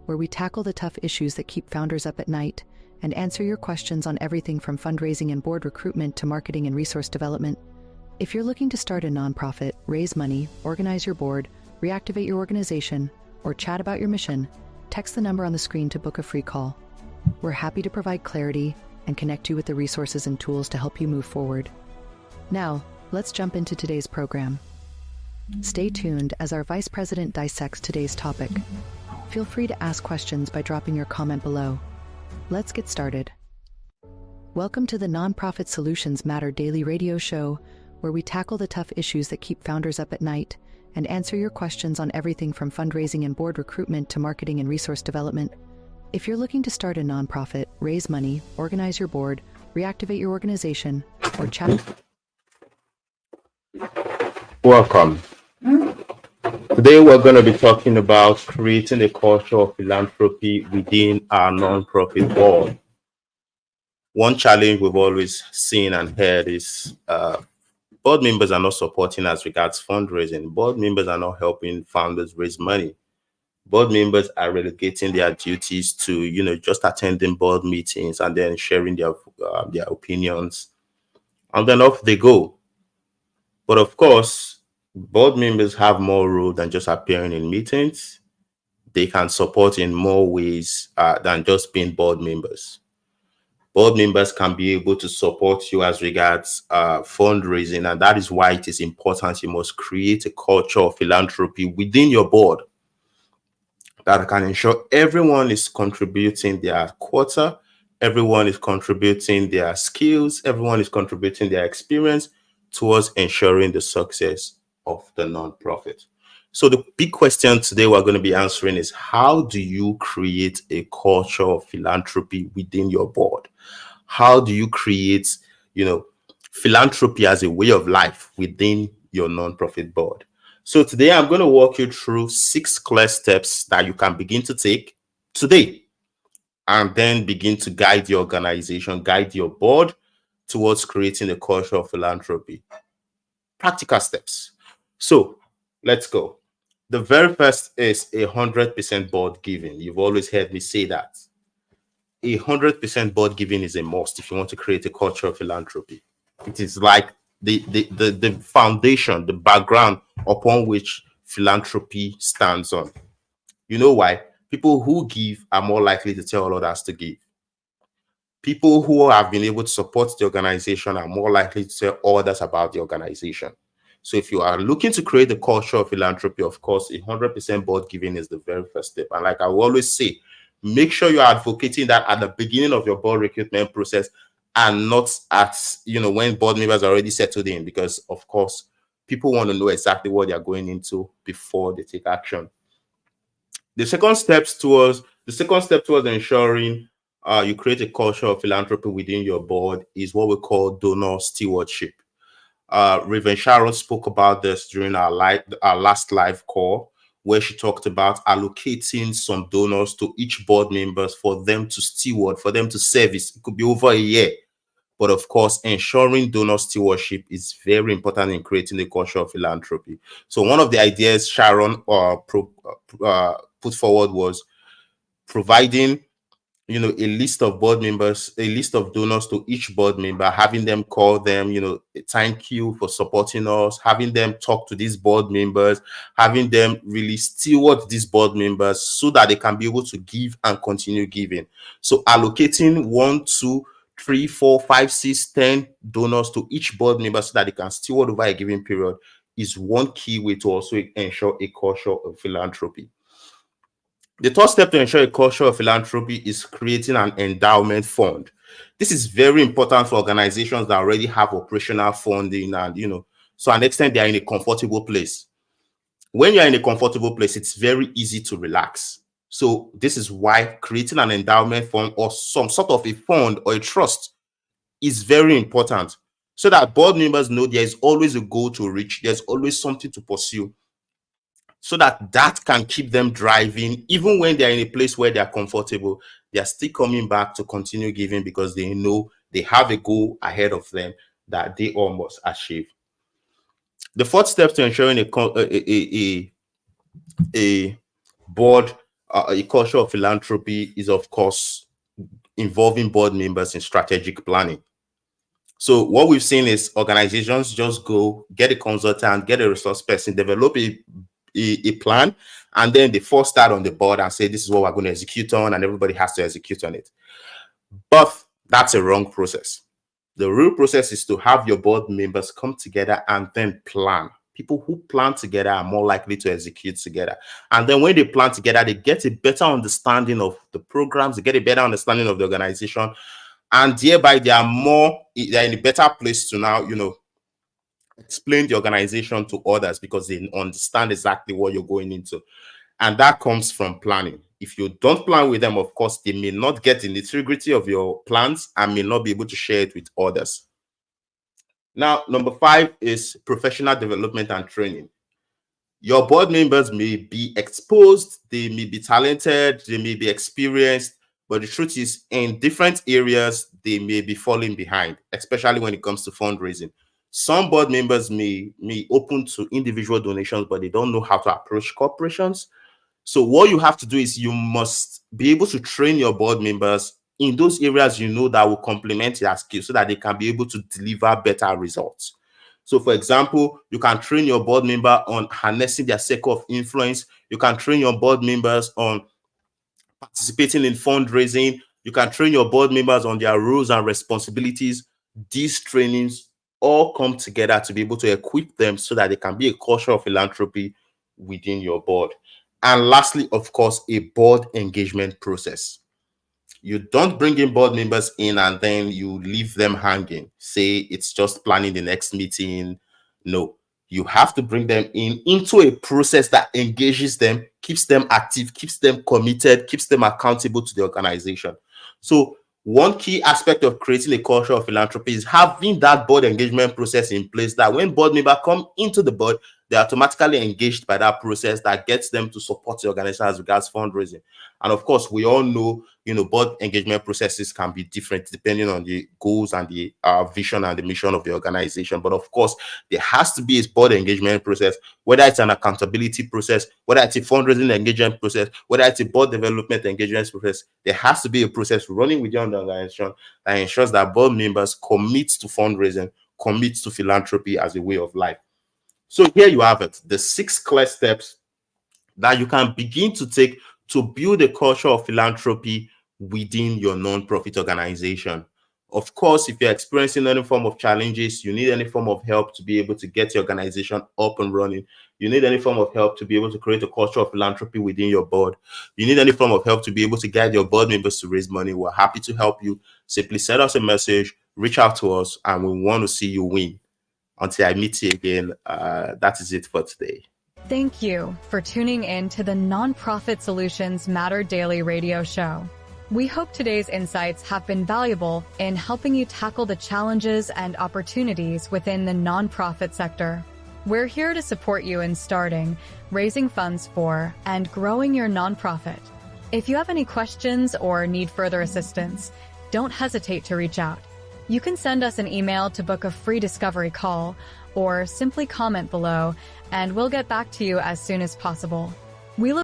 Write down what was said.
where we tackle the tough issues that keep founders up at night and answer your questions on everything from fundraising and board recruitment to marketing and resource development. If you're looking to start a nonprofit, raise money, organize your board, reactivate your organization, or chat about your mission, text the number on the screen to book a free call. We're happy to provide clarity and connect you with the resources and tools to help you move forward. Now, let's jump into today's program. Stay tuned as our Vice President dissects today's topic. Feel free to ask questions by dropping your comment below. Let's get started. Welcome to the Nonprofit Solutions Matter Daily Radio Show, where we tackle the tough issues that keep founders up at night and answer your questions on everything from fundraising and board recruitment to marketing and resource development. If you're looking to start a nonprofit, raise money, organize your board, reactivate your organization, or chat... Welcome. Today we're going to be talking about creating a culture of philanthropy within our nonprofit board. One challenge we've always seen and heard is board members are not supporting as regards fundraising. Board members are not helping founders raise money. Board members are relegating their duties to, just attending board meetings and then sharing their opinions, and then off they go. But of course, board members have more role than just appearing in meetings. They can support in more ways than just being board members. Board members can be able to support you as regards fundraising, and that is why it is important. You must create a culture of philanthropy within your board that can ensure everyone is contributing their quota, everyone is contributing their skills, everyone is contributing their experience towards ensuring the success of the nonprofit. So the big question today we're going to be answering is, how do you create a culture of philanthropy within your board? How do you create, philanthropy as a way of life within your nonprofit board? So today I'm going to walk you through 6 clear steps that you can begin to take today and then begin to guide your organization, guide your board towards creating a culture of philanthropy. Practical steps. So let's go. The very first is 100% board giving. You've always heard me say that. 100% board giving is a must if you want to create a culture of philanthropy. It is like the foundation, the background upon which philanthropy stands on. You know why? People who give are more likely to tell others to give. People who have been able to support the organization are more likely to tell others about the organization. So if you are looking to create a culture of philanthropy, of course, 100% board giving is the very first step. And like I will always say, make sure you are advocating that at the beginning of your board recruitment process and not at, when board members are already settled in, because of course, people want to know exactly what they are going into before they take action. The second step towards ensuring you create a culture of philanthropy within your board is what we call donor stewardship. Reverend Sharon spoke about this during our last live call, where she talked about allocating some donors to each board members for them to steward, for them to service. It could be over a year. But of course, ensuring donor stewardship is very important in creating a culture of philanthropy. So one of the ideas Sharon put forward was providing a list of board members, a list of donors to each board member, having them call them, thank you for supporting us, having them talk to these board members, having them really steward these board members so that they can be able to give and continue giving. So allocating 1, 2, 3, 4, 5, 6, 10 donors to each board member so that they can steward over a given period is one key way to also ensure a culture of philanthropy. The third step to ensure a culture of philanthropy is creating an endowment fund. This is very important for organizations that already have operational funding and, to an extent, they are in a comfortable place. When you're in a comfortable place, it's very easy to relax. So this is why creating an endowment fund or some sort of a fund or a trust is very important, so that board members know there is always a goal to reach, there's always something to pursue, so that can keep them driving. Even when they're in a place where they're comfortable, they're still coming back to continue giving because they know they have a goal ahead of them that they all must achieve. The fourth step to ensuring a board a culture of philanthropy is, of course, involving board members in strategic planning. So what we've seen is organizations just go get a consultant, get a resource person, develop a plan, and then they first start on the board and say, this is what we're going to execute on, and everybody has to execute on it. But that's a wrong process. The real process is to have your board members come together and then plan. People who plan together are more likely to execute together. And then when they plan together, they get a better understanding of the programs, they get a better understanding of the organization, and thereby they're in a better place to now, explain the organization to others because they understand exactly what you're going into. And that comes from planning. If you don't plan with them, of course, they may not get the nitty-gritty of your plans and may not be able to share it with others. Now, number 5 is professional development and training. Your board members may be exposed, they may be talented, they may be experienced, but the truth is, in different areas, they may be falling behind, especially when it comes to fundraising. Some board members may open to individual donations, but they don't know how to approach corporations. So what you have to do is you must be able to train your board members in those areas that will complement their skills so that they can be able to deliver better results. So, for example, you can train your board member on harnessing their circle of influence. You can train your board members on participating in fundraising. You can train your board members on their roles and responsibilities. These trainings all come together to be able to equip them so that they can be a culture of philanthropy within your board. And lastly, of course, a board engagement process. You don't bring in board members in and then you leave them hanging. Say it's just planning the next meeting. No, you have to bring them into a process that engages them, keeps them active, keeps them committed, keeps them accountable to the organization. So one key aspect of creating a culture of philanthropy is having that board engagement process in place that when board members come into the board, they're automatically engaged by that process that gets them to support the organization as regards fundraising. And of course, we all know, board engagement processes can be different depending on the goals and the vision and the mission of the organization. But of course, there has to be a board engagement process, whether it's an accountability process, whether it's a fundraising engagement process, whether it's a board development engagement process. There has to be a process running within the organization that ensures that board members commit to fundraising, commit to philanthropy as a way of life. So here you have it, the 6 clear steps that you can begin to take to build a culture of philanthropy within your nonprofit organization. Of course, if you're experiencing any form of challenges, you need any form of help to be able to get your organization up and running. You need any form of help to be able to create a culture of philanthropy within your board. You need any form of help to be able to guide your board members to raise money. We're happy to help you. Simply send us a message, reach out to us, and we want to see you win. Until I meet you again, that is it for today. Thank you for tuning in to the Nonprofit Solutions Matter Daily radio show. We hope today's insights have been valuable in helping you tackle the challenges and opportunities within the nonprofit sector. We're here to support you in starting, raising funds for, and growing your nonprofit. If you have any questions or need further assistance, don't hesitate to reach out. You can send us an email to book a free discovery call or simply comment below, and we'll get back to you as soon as possible. We look